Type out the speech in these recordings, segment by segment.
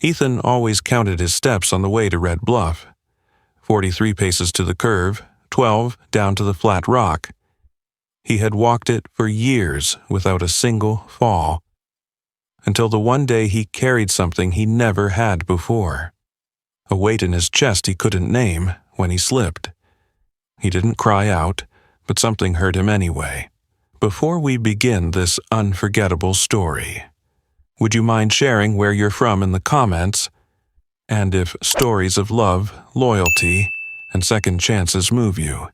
Ethan always counted his steps on the way to Red Bluff. 43 paces to the curve, 12 down to the flat rock. He had walked it for years without a single fall, until the one day he carried something he never had before. A weight in his chest he couldn't name when he slipped. He didn't cry out, but something hurt him anyway. Before we begin this unforgettable story, would you mind sharing where you're from in the comments? And if stories of love, loyalty, and second chances move you,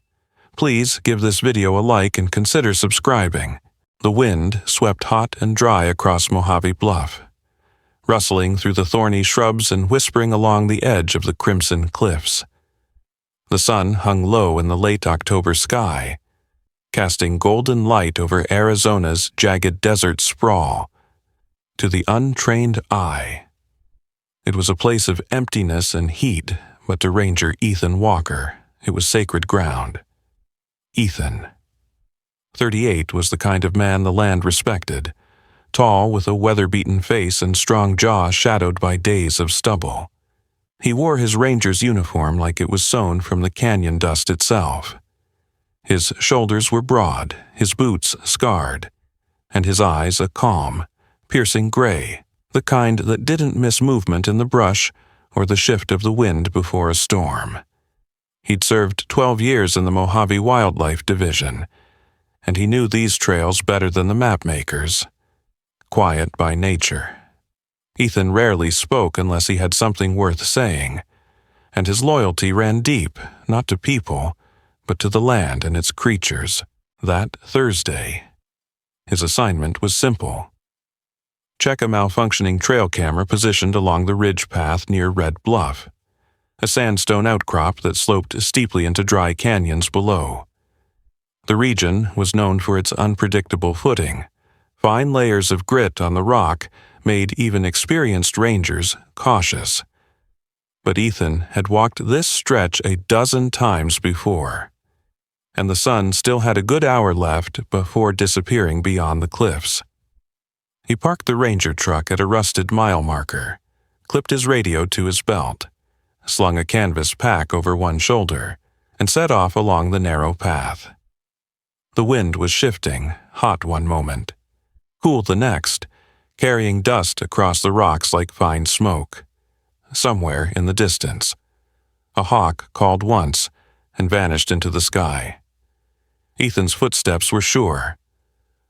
please give this video a like and consider subscribing. The wind swept hot and dry across Mojave Bluff, rustling through the thorny shrubs and whispering along the edge of the crimson cliffs. The sun hung low in the late October sky, casting golden light over Arizona's jagged desert sprawl. To the untrained eye, it was a place of emptiness and heat, but to Ranger Ethan Walker, it was sacred ground. Ethan. 38 was the kind of man the land respected, tall with a weather-beaten face and strong jaw shadowed by days of stubble. He wore his ranger's uniform like it was sewn from the canyon dust itself. His shoulders were broad, his boots scarred, and his eyes a calm, piercing gray, the kind that didn't miss movement in the brush or the shift of the wind before a storm. He'd served 12 years in the Mojave Wildlife Division, and he knew these trails better than the mapmakers. Quiet by nature, Ethan rarely spoke unless he had something worth saying, and his loyalty ran deep, not to people, but to the land and its creatures. That Thursday, his assignment was simple. Check a malfunctioning trail camera positioned along the ridge path near Red Bluff, a sandstone outcrop that sloped steeply into dry canyons below. The region was known for its unpredictable footing. Fine layers of grit on the rock made even experienced rangers cautious. But Ethan had walked this stretch a dozen times before, and the sun still had a good hour left before disappearing beyond the cliffs. He parked the ranger truck at a rusted mile marker, clipped his radio to his belt, slung a canvas pack over one shoulder, and set off along the narrow path. The wind was shifting, hot one moment, cool the next, carrying dust across the rocks like fine smoke. Somewhere in the distance, a hawk called once and vanished into the sky. Ethan's footsteps were sure.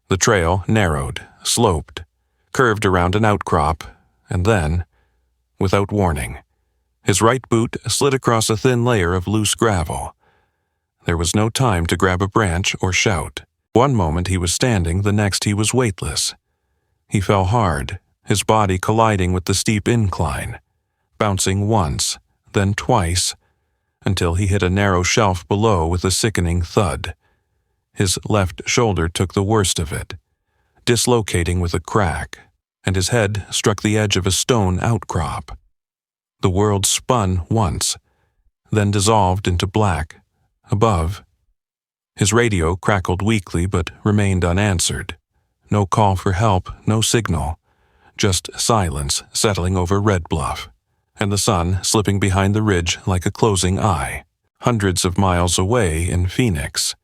The trail narrowed, sloped, curved around an outcrop, and then, without warning, his right boot slid across a thin layer of loose gravel. There was no time to grab a branch or shout. One moment he was standing, the next he was weightless. He fell hard, his body colliding with the steep incline, bouncing once, then twice, until he hit a narrow shelf below with a sickening thud. His left shoulder took the worst of it, dislocating with a crack, and his head struck the edge of a stone outcrop. The world spun once, then dissolved into black. Above, his radio crackled weakly but remained unanswered. No call for help, no signal, just silence settling over Red Bluff, and the sun slipping behind the ridge like a closing eye, hundreds of miles away in Phoenix.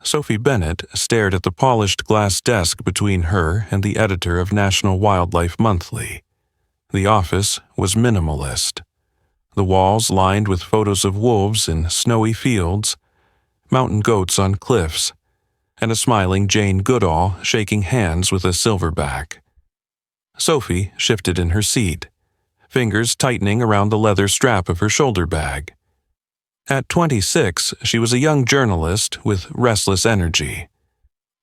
Sophie Bennett stared at the polished glass desk between her and the editor of National Wildlife Monthly. The office was minimalist. The walls lined with photos of wolves in snowy fields, mountain goats on cliffs, and a smiling Jane Goodall shaking hands with a silverback. Sophie shifted in her seat, fingers tightening around the leather strap of her shoulder bag. At 26, she was a young journalist with restless energy.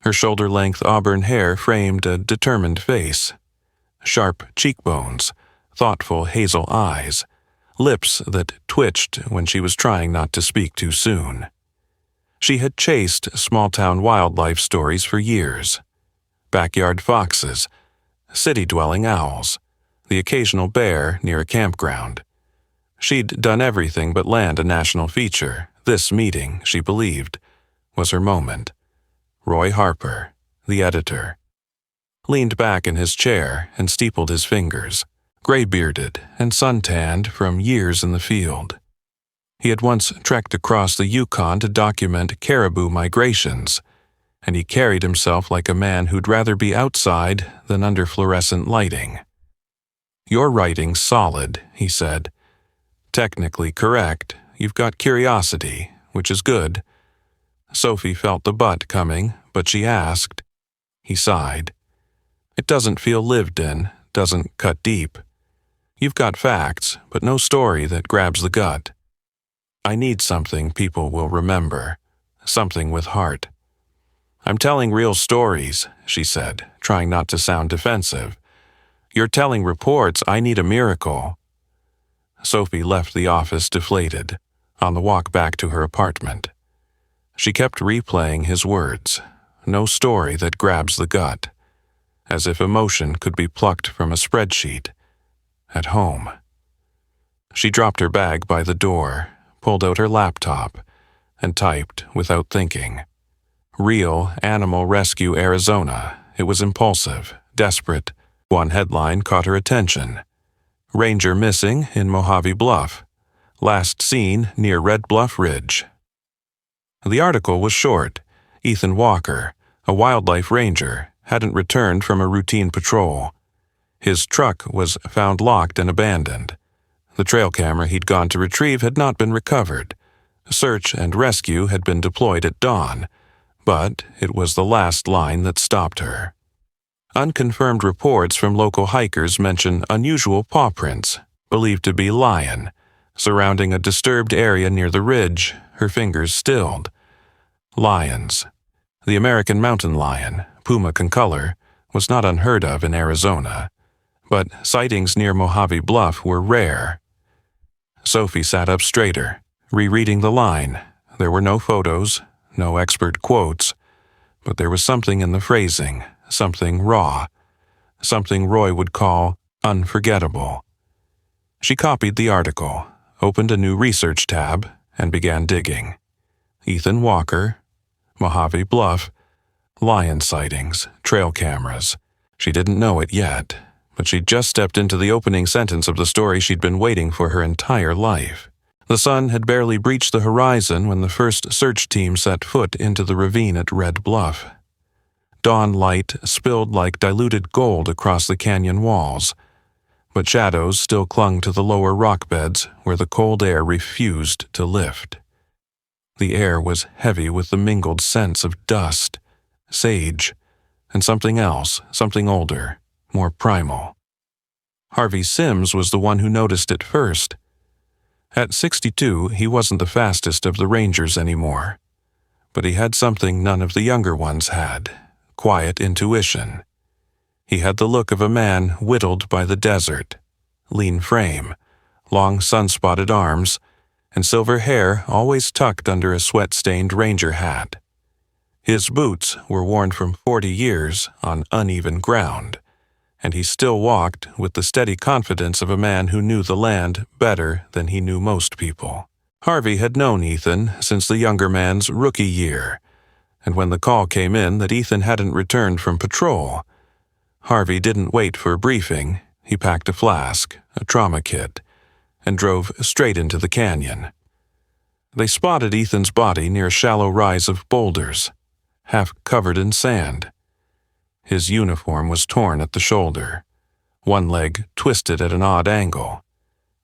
Her shoulder-length auburn hair framed a determined face, sharp cheekbones, thoughtful hazel eyes, lips that twitched when she was trying not to speak too soon. She had chased small-town wildlife stories for years. Backyard foxes, city-dwelling owls, the occasional bear near a campground. She'd done everything but land a national feature. This meeting, she believed, was her moment. Roy Harper, the editor, leaned back in his chair and steepled his fingers. gray-bearded and suntanned from years in the field. He had once trekked across the Yukon to document caribou migrations, and he carried himself like a man who'd rather be outside than under fluorescent lighting. "Your writing's solid," he said. "Technically correct. You've got curiosity, which is good." Sophie felt the butt coming, but she asked. He sighed. "It doesn't feel lived in, doesn't cut deep. You've got facts, but no story that grabs the gut. I need something people will remember, something with heart." "I'm telling real stories," she said, trying not to sound defensive. "You're telling reports. I need a miracle." Sophie left the office deflated, on the walk back to her apartment. She kept replaying his words, no story that grabs the gut, as if emotion could be plucked from a spreadsheet. At home. She dropped her bag by the door, pulled out her laptop, and typed without thinking. Real Animal Rescue Arizona. It was impulsive, desperate. One headline caught her attention. "Ranger missing in Mojave Bluff. Last seen near Red Bluff Ridge." The article was short. Ethan Walker, a wildlife ranger, hadn't returned from a routine patrol. His truck was found locked and abandoned. The trail camera he'd gone to retrieve had not been recovered. Search and rescue had been deployed at dawn, but it was the last line that stopped her. Unconfirmed reports from local hikers mention unusual paw prints, believed to be lion, surrounding a disturbed area near the ridge, her fingers stilled. Lions. The American mountain lion, puma concolor, was not unheard of in Arizona, but sightings near Mojave Bluff were rare. Sophie sat up straighter, rereading the line. There were no photos, no expert quotes, but there was something in the phrasing, something raw, something Roy would call unforgettable. She copied the article, opened a new research tab, and began digging. Ethan Walker, Mojave Bluff, lion sightings, trail cameras. She didn't know it yet, but she'd just stepped into the opening sentence of the story she'd been waiting for her entire life. The sun had barely breached the horizon when the first search team set foot into the ravine at Red Bluff. Dawn light spilled like diluted gold across the canyon walls, but shadows still clung to the lower rock beds where the cold air refused to lift. The air was heavy with the mingled scents of dust, sage, and something else, something older, more primal. Harvey Sims was the one who noticed it first. At 62, he wasn't the fastest of the rangers anymore, but he had something none of the younger ones had, quiet intuition. He had the look of a man whittled by the desert, lean frame, long sun-spotted arms, and silver hair always tucked under a sweat-stained ranger hat. His boots were worn from 40 years on uneven ground, and he still walked with the steady confidence of a man who knew the land better than he knew most people. Harvey had known Ethan since the younger man's rookie year, and when the call came in that Ethan hadn't returned from patrol, Harvey didn't wait for a briefing. He packed a flask, a trauma kit, and drove straight into the canyon. They spotted Ethan's body near a shallow rise of boulders, half covered in sand. His uniform was torn at the shoulder, one leg twisted at an odd angle,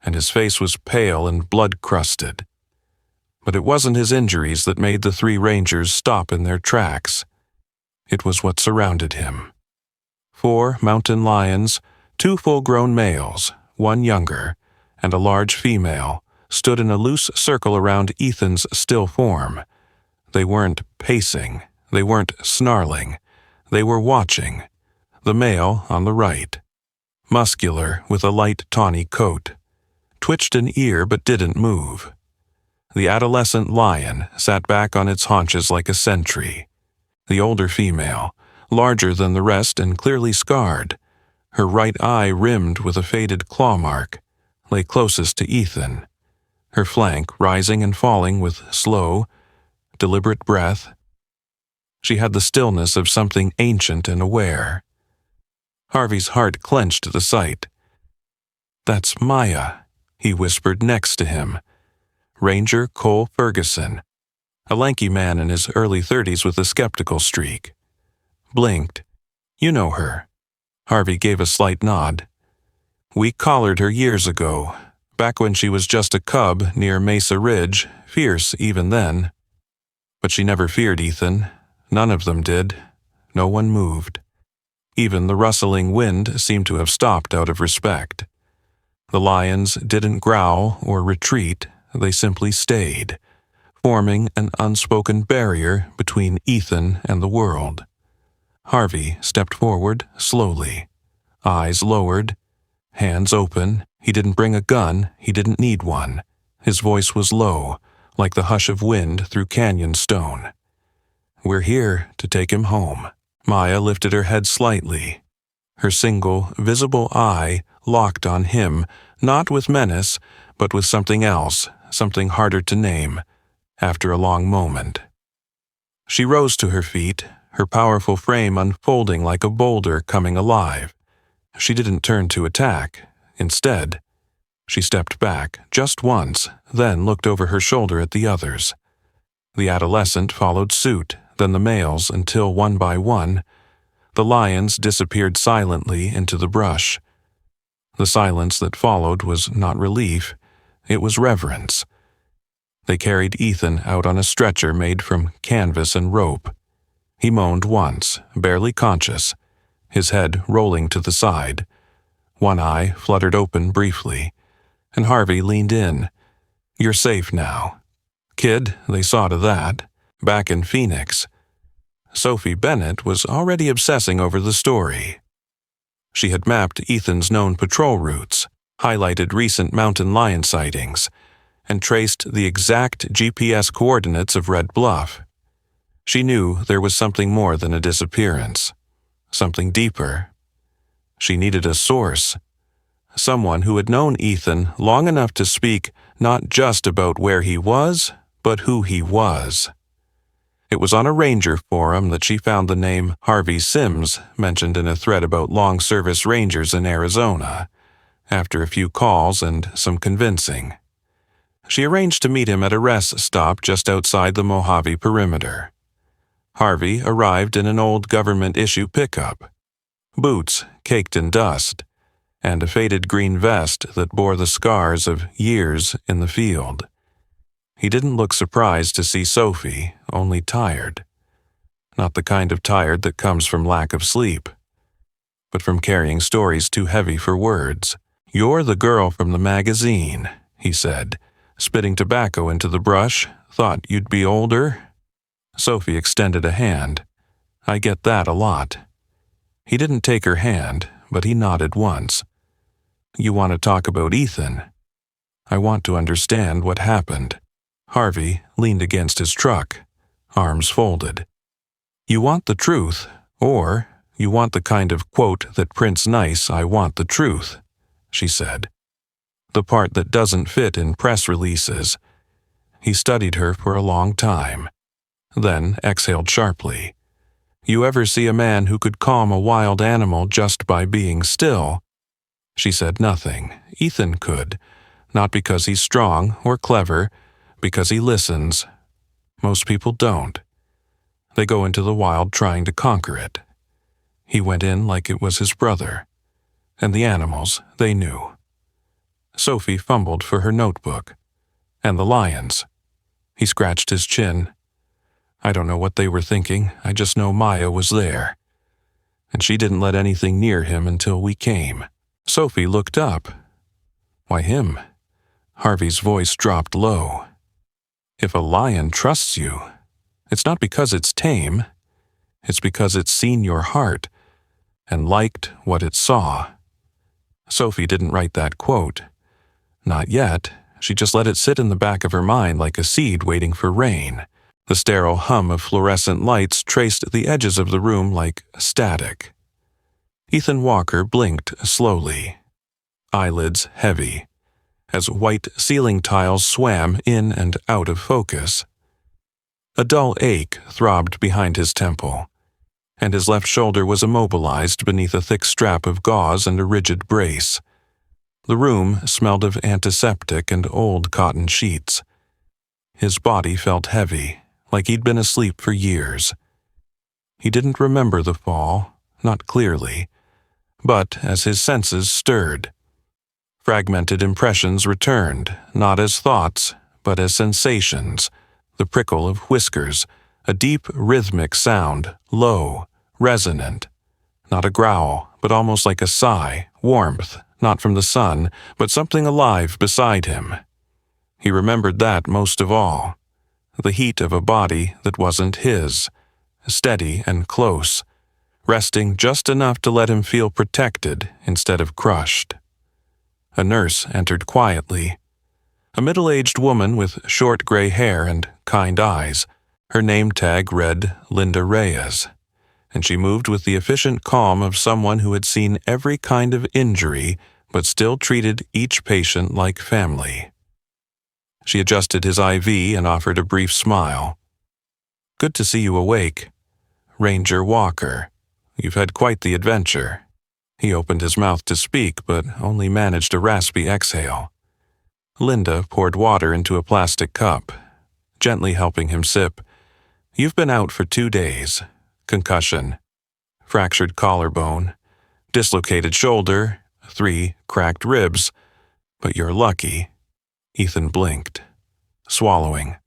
and his face was pale and blood-crusted. But it wasn't his injuries that made the three rangers stop in their tracks. It was what surrounded him. 4 mountain lions, 2 full-grown males, 1 younger, and a large female, stood in a loose circle around Ethan's still form. They weren't pacing, they weren't snarling, they were watching. The male on the right, muscular with a light tawny coat, twitched an ear but didn't move. The adolescent lion sat back on its haunches like a sentry. The older female, larger than the rest and clearly scarred, her right eye rimmed with a faded claw mark, lay closest to Ethan, her flank rising and falling with slow, deliberate breath. She had the stillness of something ancient and aware. Harvey's heart clenched at the sight. "That's Maya," he whispered next to him. Ranger Cole Ferguson, a lanky man in his early 30s with a skeptical streak. Blinked. "You know her." Harvey gave a slight nod. "We collared her years ago, back when she was just a cub near Mesa Ridge, fierce even then. But she never feared Ethan. None of them did. No one moved. Even the rustling wind seemed to have stopped out of respect. The lions didn't growl or retreat, they simply stayed, forming an unspoken barrier between Ethan and the world. Harvey stepped forward slowly, eyes lowered, hands open. He didn't bring a gun, he didn't need one. His voice was low, like the hush of wind through canyon stone. "We're here to take him home." Maya lifted her head slightly. Her single, visible eye locked on him, not with menace, but with something else, something harder to name, after a long moment. She rose to her feet, her powerful frame unfolding like a boulder coming alive. She didn't turn to attack. Instead, she stepped back just once, then looked over her shoulder at the others. The adolescent followed suit, then the males, until one by one, the lions disappeared silently into the brush. The silence that followed was not relief, it was reverence. They carried Ethan out on a stretcher made from canvas and rope. He moaned once, barely conscious, his head rolling to the side. One eye fluttered open briefly, and Harvey leaned in. "You're safe now." "Kid," they saw to that. Back in Phoenix, Sophie Bennett was already obsessing over the story. She had mapped Ethan's known patrol routes, highlighted recent mountain lion sightings, and traced the exact GPS coordinates of Red Bluff. She knew there was something more than a disappearance, something deeper. She needed a source, someone who had known Ethan long enough to speak not just about where he was, but who he was. It was on a ranger forum that she found the name Harvey Sims mentioned in a thread about long-service rangers in Arizona, after a few calls and some convincing. She arranged to meet him at a rest stop just outside the Mojave perimeter. Harvey arrived in an old government-issue pickup, boots caked in dust, and a faded green vest that bore the scars of years in the field. He didn't look surprised to see Sophie, only tired. Not the kind of tired that comes from lack of sleep, but from carrying stories too heavy for words. "You're the girl from the magazine," he said, spitting tobacco into the brush. "Thought you'd be older." Sophie extended a hand. "I get that a lot." He didn't take her hand, but he nodded once. "You want to talk about Ethan?" "I want to understand what happened." Harvey leaned against his truck, arms folded. "You want the truth, or you want the kind of quote that prints nice, 'I want the truth,'" she said. "The part that doesn't fit in press releases." He studied her for a long time, then exhaled sharply. "You ever see a man who could calm a wild animal just by being still?" She said nothing. "Ethan could, not because he's strong or clever, because he listens. Most people don't. They go into the wild trying to conquer it. He went in like it was his brother. And the animals, they knew." Sophie fumbled for her notebook. "And the lions." He scratched his chin. "I don't know what they were thinking, I just know Maya was there. And she didn't let anything near him until we came." Sophie looked up. "Why him?" Harvey's voice dropped low. "If a lion trusts you, it's not because it's tame. It's because it's seen your heart and liked what it saw." Sophie didn't write that quote. Not yet. She just let it sit in the back of her mind like a seed waiting for rain. The sterile hum of fluorescent lights traced the edges of the room like static. Ethan Walker blinked slowly, eyelids heavy, as white ceiling tiles swam in and out of focus. A dull ache throbbed behind his temple, and his left shoulder was immobilized beneath a thick strap of gauze and a rigid brace. The room smelled of antiseptic and old cotton sheets. His body felt heavy, like he'd been asleep for years. He didn't remember the fall, not clearly, but as his senses stirred, fragmented impressions returned, not as thoughts, but as sensations, the prickle of whiskers, a deep rhythmic sound, low, resonant, not a growl, but almost like a sigh, warmth, not from the sun, but something alive beside him. He remembered that most of all, the heat of a body that wasn't his, steady and close, resting just enough to let him feel protected instead of crushed. A nurse entered quietly, a middle-aged woman with short gray hair and kind eyes. Her name tag read Linda Reyes, and she moved with the efficient calm of someone who had seen every kind of injury but still treated each patient like family. She adjusted his IV and offered a brief smile. "Good to see you awake. Ranger Walker. You've had quite the adventure." He opened his mouth to speak, but only managed a raspy exhale. Linda poured water into a plastic cup, gently helping him sip. "You've been out for 2 days. Concussion, fractured collarbone, dislocated shoulder, 3 cracked ribs. But you're lucky." Ethan blinked, swallowing.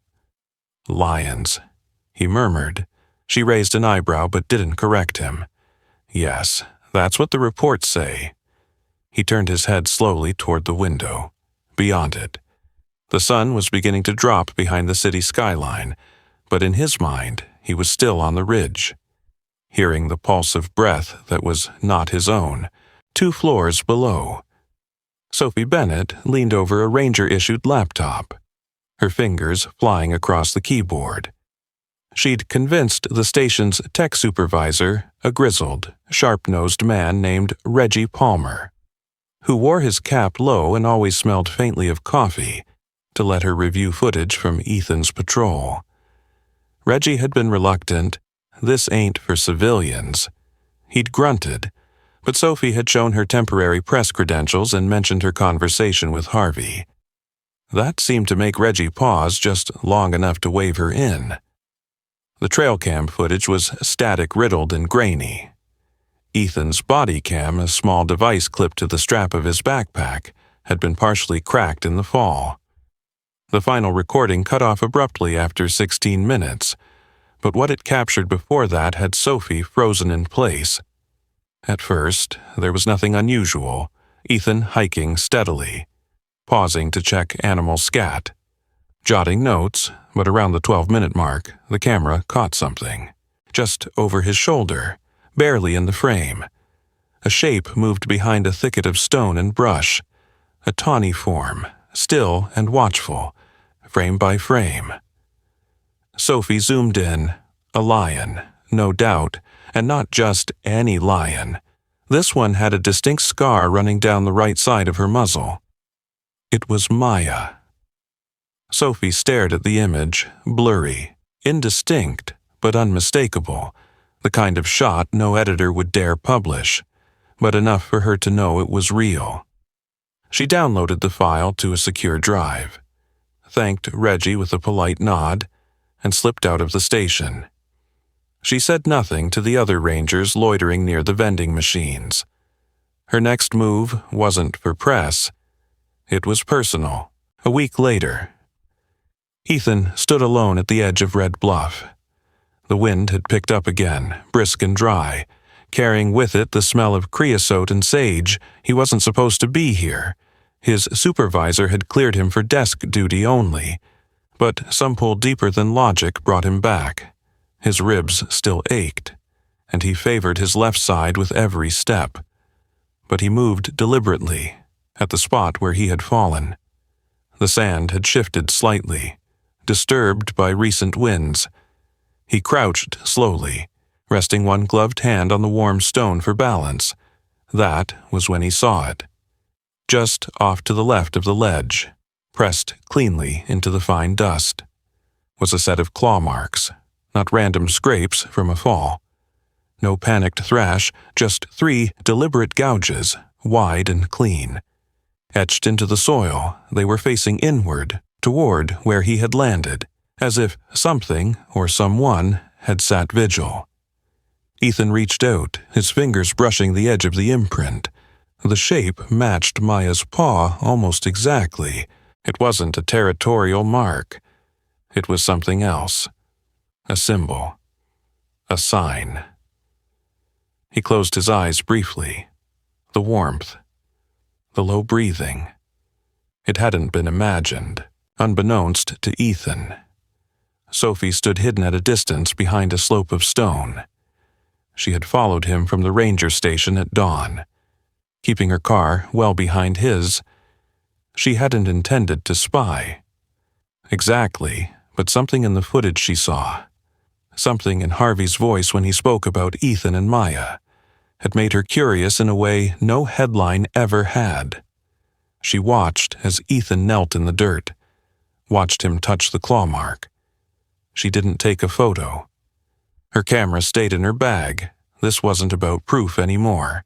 "Lions," he murmured. She raised an eyebrow but didn't correct him. "Yes, that's what the reports say." He turned his head slowly toward the window. Beyond it, the sun was beginning to drop behind the city skyline, but in his mind, he was still on the ridge, hearing the pulse of breath that was not his own, 2 floors below. Sophie Bennett leaned over a Ranger-issued laptop, her fingers flying across the keyboard. She'd convinced the station's tech supervisor, a grizzled, sharp-nosed man named Reggie Palmer, who wore his cap low and always smelled faintly of coffee, to let her review footage from Ethan's patrol. Reggie had been reluctant. "This ain't for civilians." He'd grunted, but Sophie had shown her temporary press credentials and mentioned her conversation with Harvey. That seemed to make Reggie pause just long enough to wave her in. The trail cam footage was static-riddled and grainy. Ethan's body cam, a small device clipped to the strap of his backpack, had been partially cracked in the fall. The final recording cut off abruptly after 16 minutes, but what it captured before that had Sophie frozen in place. At first, there was nothing unusual, Ethan hiking steadily, pausing to check animal scat, jotting notes, but around the 12-minute mark, the camera caught something, just over his shoulder, barely in the frame. A shape moved behind a thicket of stone and brush, a tawny form, still and watchful, frame by frame. Sophie zoomed in, a lion, no doubt, and not just any lion. This one had a distinct scar running down the right side of her muzzle. It was Maya. Sophie stared at the image, blurry, indistinct, but unmistakable, the kind of shot no editor would dare publish, but enough for her to know it was real. She downloaded the file to a secure drive, thanked Reggie with a polite nod, and slipped out of the station. She said nothing to the other rangers loitering near the vending machines. Her next move wasn't for press. It was personal. A week later, Ethan stood alone at the edge of Red Bluff. The wind had picked up again, brisk and dry, carrying with it the smell of creosote and sage. He wasn't supposed to be here. His supervisor had cleared him for desk duty only, but some pull deeper than logic brought him back. His ribs still ached, and he favored his left side with every step. But he moved deliberately, at the spot where he had fallen. The sand had shifted slightly, disturbed by recent winds. He crouched slowly, resting one gloved hand on the warm stone for balance. That was when he saw it. Just off to the left of the ledge, pressed cleanly into the fine dust, was a set of claw marks, not random scrapes from a fall. No panicked thrash, just 3 deliberate gouges, wide and clean. Etched into the soil, they were facing inward, toward where he had landed, as if something or someone had sat vigil. Ethan reached out, his fingers brushing the edge of the imprint. The shape matched Maya's paw almost exactly. It wasn't a territorial mark. It was something else. A symbol. A sign. He closed his eyes briefly. The warmth. The low breathing. It hadn't been imagined, unbeknownst to Ethan. Sophie stood hidden at a distance behind a slope of stone. She had followed him from the ranger station at dawn, keeping her car well behind his. She hadn't intended to spy. Exactly, but something in the footage she saw, something in Harvey's voice when he spoke about Ethan and Maya, had made her curious in a way no headline ever had. She watched as Ethan knelt in the dirt, watched him touch the claw mark. She didn't take a photo. Her camera stayed in her bag. This wasn't about proof anymore.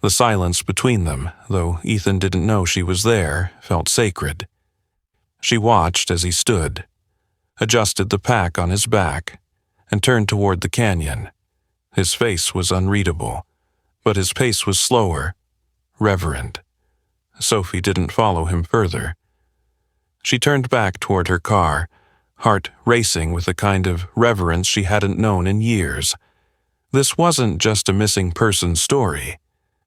The silence between them, though Ethan didn't know she was there, felt sacred. She watched as he stood, adjusted the pack on his back, and turned toward the canyon. His face was unreadable, but his pace was slower, reverent. Sophie didn't follow him further. She turned back toward her car, heart racing with a kind of reverence she hadn't known in years. This wasn't just a missing person story.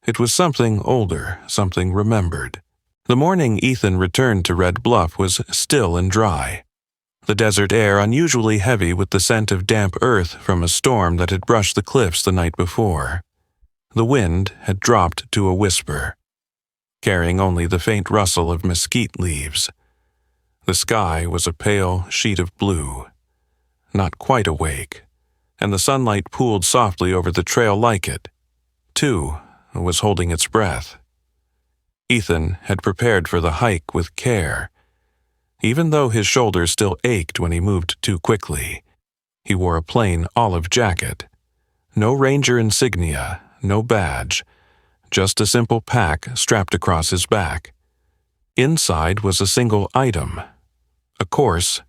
It was something older, something remembered. The morning Ethan returned to Red Bluff was still and dry. The desert air unusually heavy with the scent of damp earth from a storm that had brushed the cliffs the night before. The wind had dropped to a whisper, carrying only the faint rustle of mesquite leaves. The sky was a pale sheet of blue, not quite awake, and the sunlight pooled softly over the trail like it, too, was holding its breath. Ethan had prepared for the hike with care. Even though his shoulders still ached when he moved too quickly, he wore a plain olive jacket. No ranger insignia, no badge, just a simple pack strapped across his back. Inside was a single item, a coarse,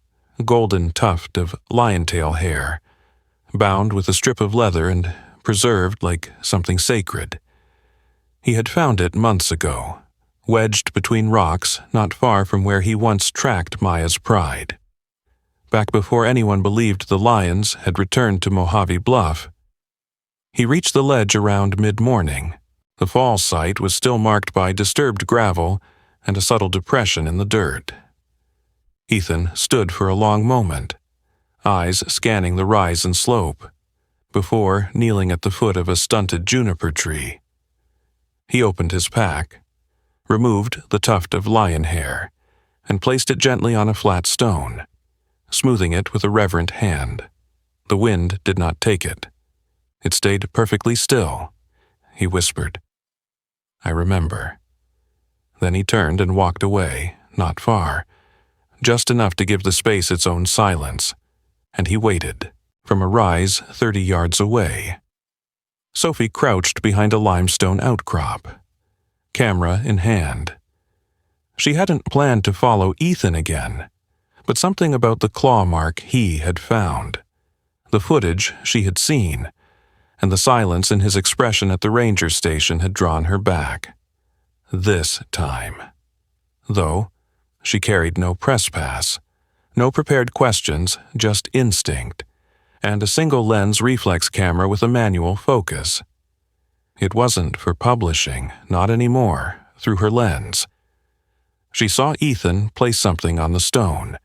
golden tuft of lion-tail hair, bound with a strip of leather and preserved like something sacred. He had found it months ago, wedged between rocks not far from where he once tracked Maya's pride. Back before anyone believed the lions had returned to Mojave Bluff. He reached the ledge around mid-morning. The fall site was still marked by disturbed gravel and a subtle depression in the dirt. Ethan stood for a long moment, eyes scanning the rise and slope, before kneeling at the foot of a stunted juniper tree. He opened his pack, removed the tuft of lion hair, and placed it gently on a flat stone, smoothing it with a reverent hand. The wind did not take it. It stayed perfectly still. He whispered, "I remember." Then he turned and walked away, not far, just enough to give the space its own silence, and he waited, from a rise 30 yards away. Sophie crouched behind a limestone outcrop, camera in hand. She hadn't planned to follow Ethan again, but something about the claw mark he had found, the footage she had seen, and the silence in his expression at the ranger station had drawn her back. This time. Though, she carried no press pass, no prepared questions, just instinct, and a single-lens reflex camera with a manual focus. It wasn't for publishing, not anymore, through her lens. She saw Ethan place something on the stone.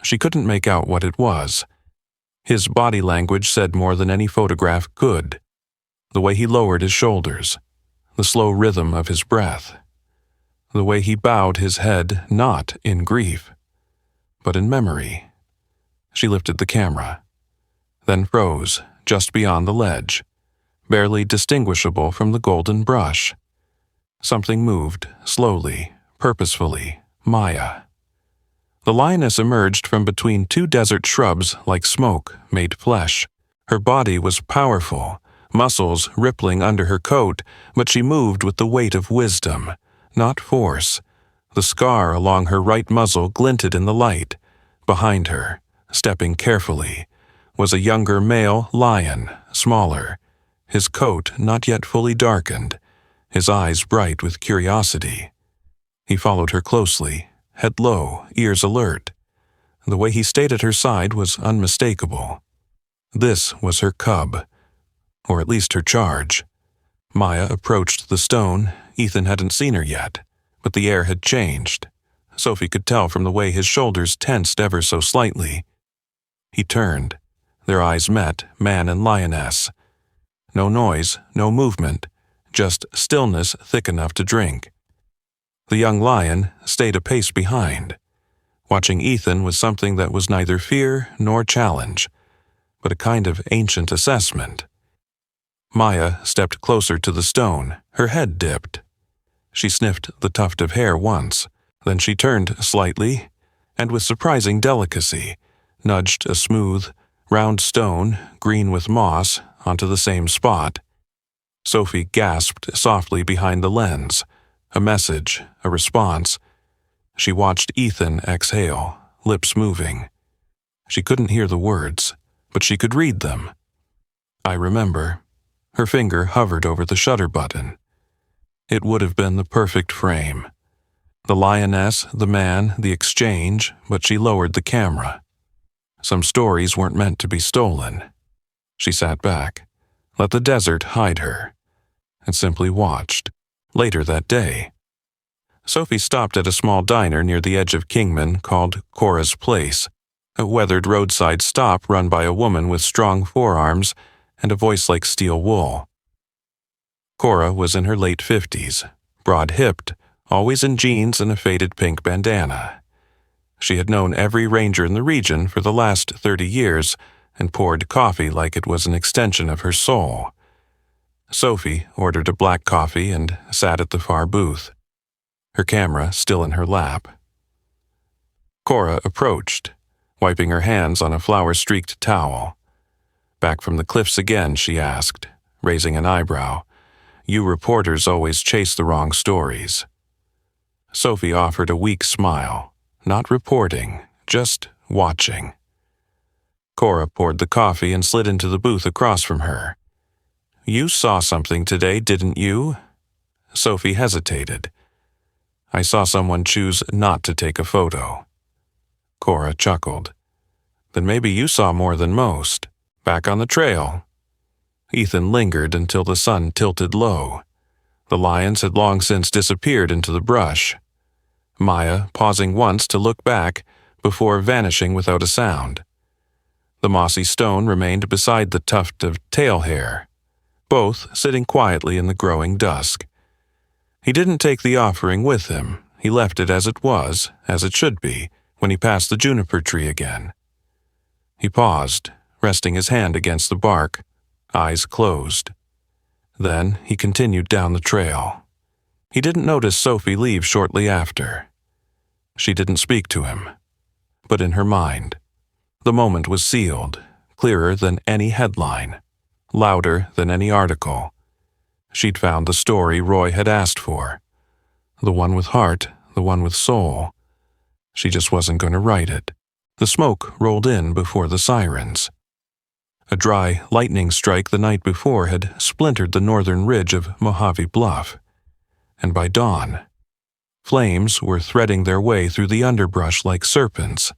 She couldn't make out what it was. His body language said more than any photograph could. The way he lowered his shoulders, the slow rhythm of his breath, the way he bowed his head not in grief, but in memory. She lifted the camera, then froze just beyond the ledge, barely distinguishable from the golden brush. Something moved, slowly, purposefully, Maya. The lioness emerged from between two desert shrubs like smoke made flesh. Her body was powerful, muscles rippling under her coat, but she moved with the weight of wisdom, not force, The scar along her right muzzle glinted in the light. Behind her, stepping carefully, was a younger male lion, smaller, his coat not yet fully darkened, his eyes bright with curiosity. He followed her closely, head low, ears alert. The way he stayed at her side was unmistakable. This was her cub, or at least her charge. Maya approached the stone. Ethan hadn't seen her yet, but the air had changed. Sophie could tell from the way his shoulders tensed ever so slightly. He turned. Their eyes met, man and lioness. No noise, no movement, just stillness thick enough to drink. The young lion stayed a pace behind. Watching Ethan was something that was neither fear nor challenge, but a kind of ancient assessment. Maya stepped closer to the stone, her head dipped. She sniffed the tuft of hair once, then she turned slightly, and with surprising delicacy, nudged a smooth, round stone, green with moss, onto the same spot. Sophie gasped softly behind the lens, a message, a response. She watched Ethan exhale, lips moving. She couldn't hear the words, but she could read them. I remember. Her finger hovered over the shutter button. It would have been the perfect frame. The lioness, the man, the exchange, but she lowered the camera. Some stories weren't meant to be stolen. She sat back, let the desert hide her, and simply watched. Later that day, Sophie stopped at a small diner near the edge of Kingman called Cora's Place, a weathered roadside stop run by a woman with strong forearms and a voice like steel wool. Cora was in her late 50s, broad-hipped, always in jeans and a faded pink bandana. She had known every ranger in the region for the last 30 years and poured coffee like it was an extension of her soul. Sophie ordered a black coffee and sat at the far booth, her camera still in her lap. Cora approached, wiping her hands on a flower-streaked towel. Back from the cliffs again, she asked, raising an eyebrow. You reporters always chase the wrong stories. Sophie offered a weak smile, not reporting, just watching. Cora poured the coffee and slid into the booth across from her. You saw something today, didn't you? Sophie hesitated. I saw someone choose not to take a photo. Cora chuckled. Then maybe you saw more than most. Back on the trail. Ethan lingered until the sun tilted low. The lions had long since disappeared into the brush. Maya pausing once to look back before vanishing without a sound. The mossy stone remained beside the tuft of tail hair, both sitting quietly in the growing dusk. He didn't take the offering with him. He left it as it was, as it should be, when he passed the juniper tree again. He paused, resting his hand against the bark, eyes closed. Then he continued down the trail. He didn't notice Sophie leave shortly after. She didn't speak to him, but in her mind. The moment was sealed, clearer than any headline, louder than any article. She'd found the story Roy had asked for. The one with heart, the one with soul. She just wasn't going to write it. The smoke rolled in before the sirens. A dry lightning strike the night before had splintered the northern ridge of Mojave Bluff. And by dawn, flames were threading their way through the underbrush like serpents.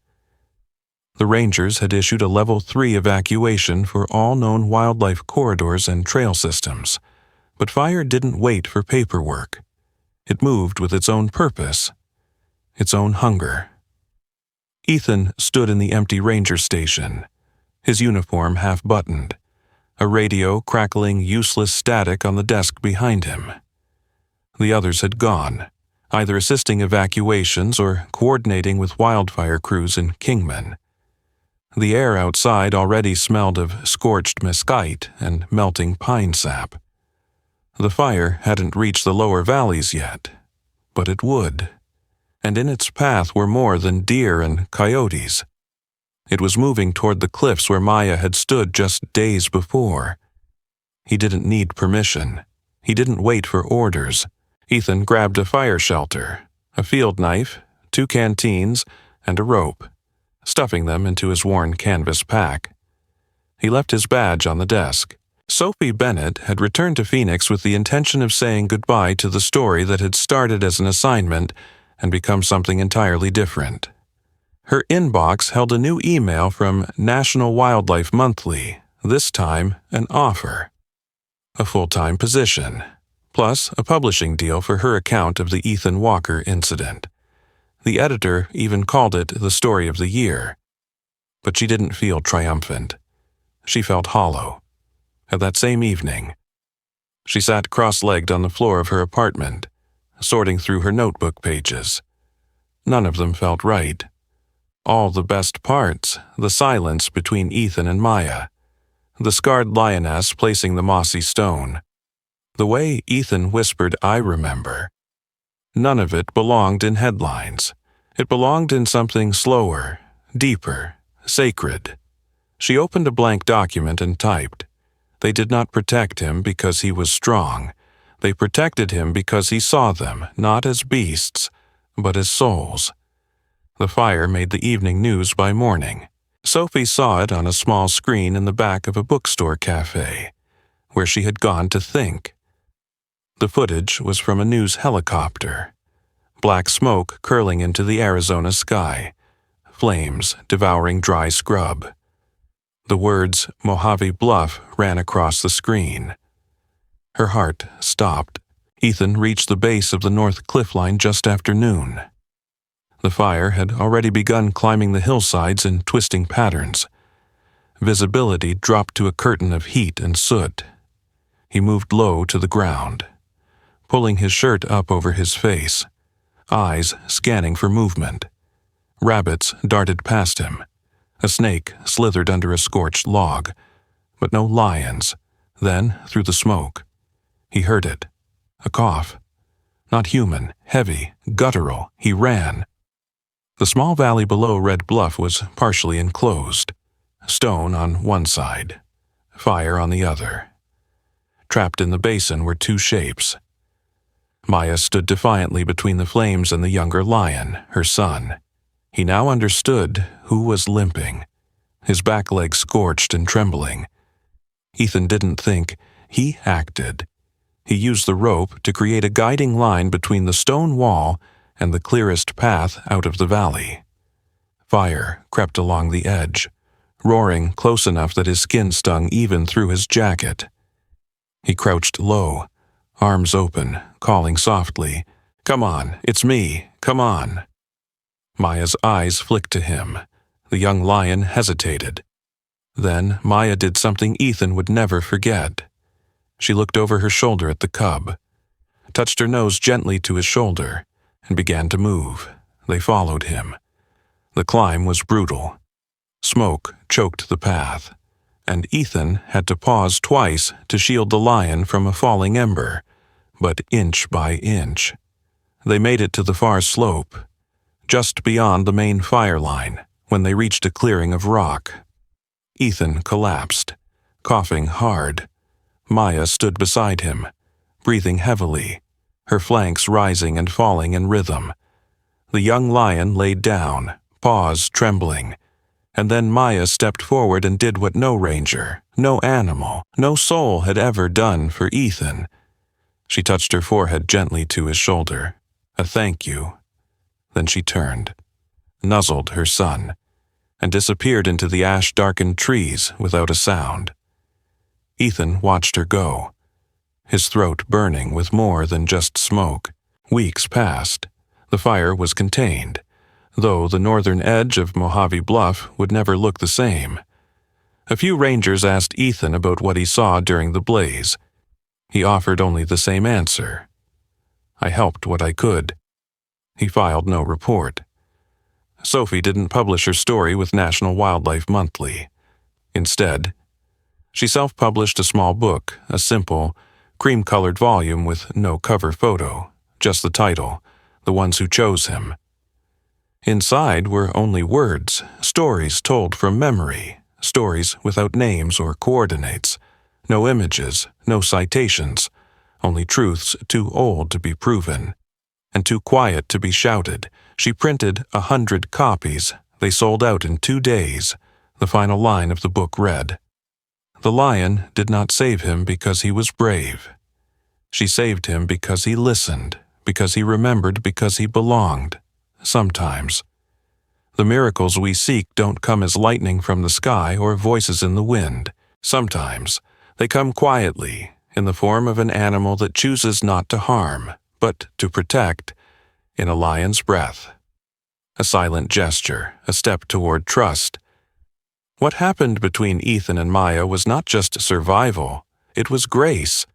The rangers had issued a Level 3 evacuation for all known wildlife corridors and trail systems, but fire didn't wait for paperwork. It moved with its own purpose, its own hunger. Ethan stood in the empty ranger station, his uniform half-buttoned, a radio crackling useless static on the desk behind him. The others had gone, either assisting evacuations or coordinating with wildfire crews in Kingman. The air outside already smelled of scorched mesquite and melting pine sap. The fire hadn't reached the lower valleys yet, but it would. And in its path were more than deer and coyotes. It was moving toward the cliffs where Maya had stood just days before. He didn't need permission. He didn't wait for orders. Ethan grabbed a fire shelter, a field knife, 2 canteens, and a rope, stuffing them into his worn canvas pack. He left his badge on the desk. Sophie Bennett had returned to Phoenix with the intention of saying goodbye to the story that had started as an assignment and become something entirely different. Her inbox held a new email from National Wildlife Monthly, this time an offer. A full-time position, plus a publishing deal for her account of the Ethan Walker incident. The editor even called it the story of the year. But she didn't feel triumphant. She felt hollow. And that same evening, she sat cross-legged on the floor of her apartment, sorting through her notebook pages. None of them felt right. All the best parts, the silence between Ethan and Maya, the scarred lioness placing the mossy stone, the way Ethan whispered, "I remember." None of it belonged in headlines. It belonged in something slower, deeper, sacred. She opened a blank document and typed. They did not protect him because he was strong. They protected him because he saw them, not as beasts, but as souls. The fire made the evening news by morning. Sophie saw it on a small screen in the back of a bookstore cafe, where she had gone to think. The footage was from a news helicopter. Black smoke curling into the Arizona sky, flames devouring dry scrub. The words Mojave Bluff ran across the screen. Her heart stopped. Ethan reached the base of the north cliff line just after noon. The fire had already begun climbing the hillsides in twisting patterns. Visibility dropped to a curtain of heat and soot. He moved low to the ground, pulling his shirt up over his face, eyes scanning for movement. Rabbits darted past him. A snake slithered under a scorched log, but no lions. Then, through the smoke, he heard it. A cough. Not human, heavy, guttural. He ran. The small valley below Red Bluff was partially enclosed. Stone on one side, fire on the other. Trapped in the basin were 2 shapes. Maya stood defiantly between the flames and the younger lion, her son. He now understood who was limping, his back leg scorched and trembling. Ethan didn't think, he acted. He used the rope to create a guiding line between the stone wall and the clearest path out of the valley. Fire crept along the edge, roaring close enough that his skin stung even through his jacket. He crouched low, arms open, calling softly, "Come on, it's me, come on." Maya's eyes flicked to him. The young lion hesitated. Then Maya did something Ethan would never forget. She looked over her shoulder at the cub, touched her nose gently to his shoulder, and began to move. They followed him. The climb was brutal. Smoke choked the path, and Ethan had to pause twice to shield the lion from a falling ember, but inch by inch. They made it to the far slope, just beyond the main fire line, when they reached a clearing of rock. Ethan collapsed, coughing hard. Maya stood beside him, breathing heavily, her flanks rising and falling in rhythm. The young lion laid down, paws trembling, and then Maya stepped forward and did what no ranger, no animal, no soul had ever done for Ethan. She touched her forehead gently to his shoulder, a thank you. Then she turned, nuzzled her son, and disappeared into the ash-darkened trees without a sound. Ethan watched her go, his throat burning with more than just smoke. Weeks passed. The fire was contained, though the northern edge of Mojave Bluff would never look the same. A few rangers asked Ethan about what he saw during the blaze. He offered only the same answer. "I helped what I could." He filed no report. Sophie didn't publish her story with National Wildlife Monthly. Instead, she self-published a small book, a simple, cream-colored volume with no cover photo, just the title, The Ones Who Chose Him. Inside were only words, stories told from memory, stories without names or coordinates, no images, no citations, only truths too old to be proven. and too quiet to be shouted. She printed 100 copies. They sold out in 2 days. The final line of the book read, "The lion did not save him because he was brave. She saved him because he listened, because he remembered, because he belonged. Sometimes. The miracles we seek don't come as lightning from the sky or voices in the wind. Sometimes they come quietly, in the form of an animal that chooses not to harm, but to protect, in a lion's breath. A silent gesture, a step toward trust. What happened between Ethan and Maya was not just survival, it was grace,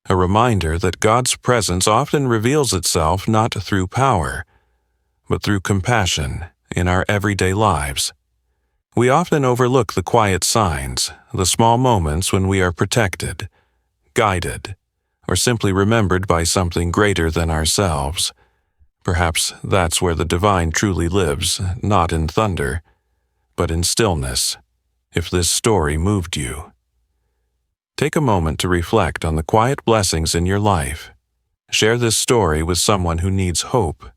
a reminder that God's presence often reveals itself not through power, but through compassion in our everyday lives. We often overlook the quiet signs, the small moments when we are protected, guided, or simply remembered by something greater than ourselves. Perhaps that's where the divine truly lives, not in thunder, but in stillness, if this story moved you. Take a moment to reflect on the quiet blessings in your life. Share this story with someone who needs hope.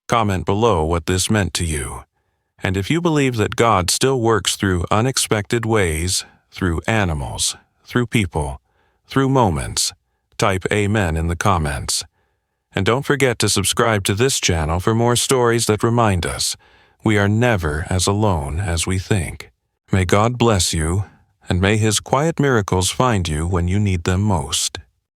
Comment below what this meant to you. And if you believe that God still works through unexpected ways, through animals, through people, through moments, type Amen in the comments. And don't forget to subscribe to this channel for more stories that remind us we are never as alone as we think. May God bless you, and may His quiet miracles find you when you need them most.